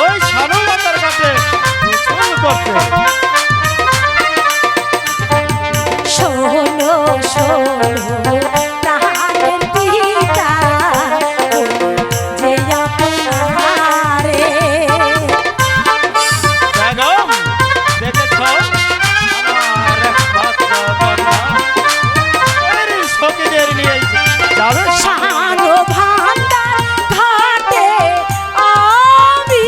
ওই সানু মাতার কাছে গোসল করতে। শোনো শোনো প্রাণের পিতা যে আপনারে বেগম দেখেছ আমার একমাত্র কন্যা এর সখীদের নিয়ে যাবে শানো ভান্ডার ঘাটে আমি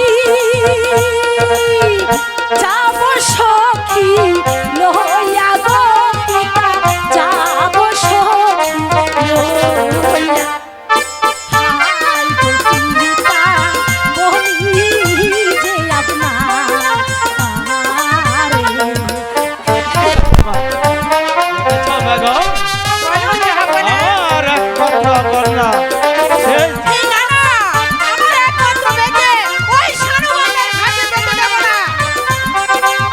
যাব সখী লইয়া গো পিতা যাব সখী লইয়া হাই গো পিতা বলি যে আপনারে দেখেছ বেগম আমার একমাত্র কন্যা সেই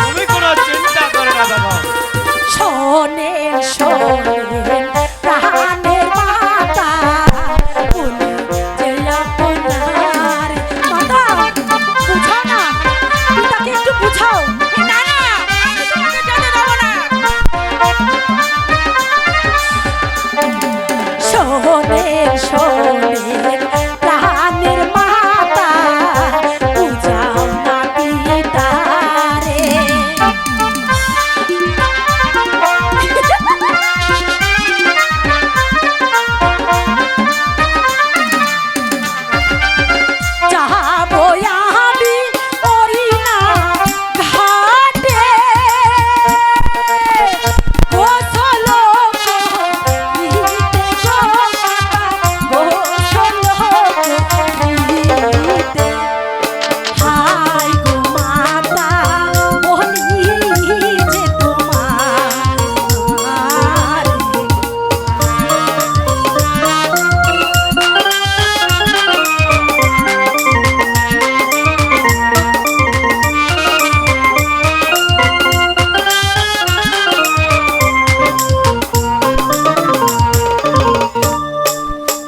তুমি কোনো চিন্তা করে না বেগম। শোনেন শোনেন প্রাণের মাতা বলি যে আপনার মাতা বুঝাও না পিতাকে একটু বুঝাও না না আমি তোমাকে যেতে দেব না শোনেন শোনেন প্রাণের মাতা বুঝাও না পিতারে যাবো আমি ওই না ঘাটে গোসল করিতে গো গোসল করিতে হাই গো মাতা বলি যে তোমার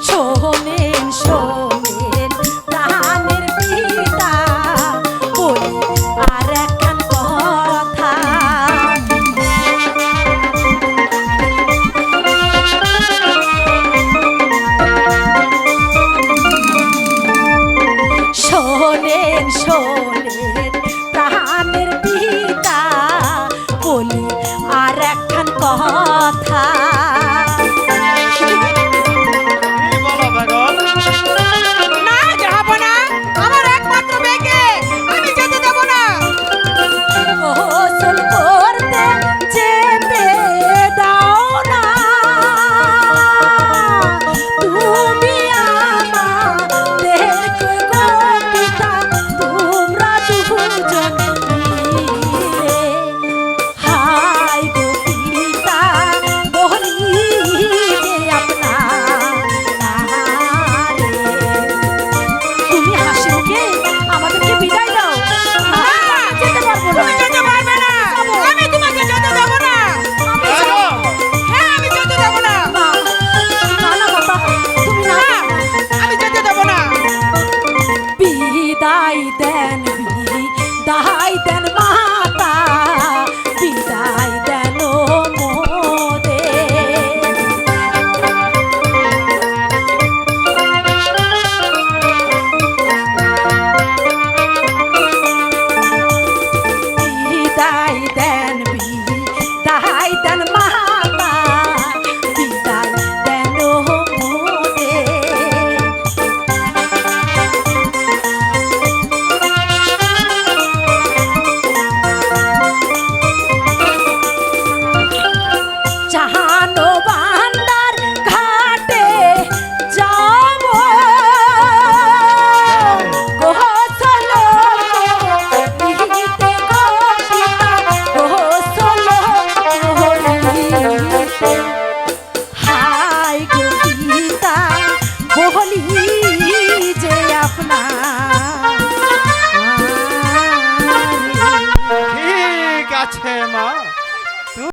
শোনেন শোনেন প্রাণের পিতা বলি আর একখান কথা শোনেন শোনেন প্রাণের পিতা বলি আর একখান কথা কি বলো বেগম? না যাব না আমার একমাত্র মেয়েকে আমি যেতে দেব না গোসল করতে যেতে দাও না তুমি আমাদেরকে গো পিতা তোমরা দুজন মিলে হাই গো পিতা বলি যে আপনারে তুমি হাসি মুখে আমাদেরকে বিদায় দাও যেতে পারবো না যেতে পারবে না আমি তোমাকে যেতে দেব না বেগম হ্যাঁ আমি যেতে দেব না না না বাবা তুমি না আমি যেতে দেব না বিদায় দেন মা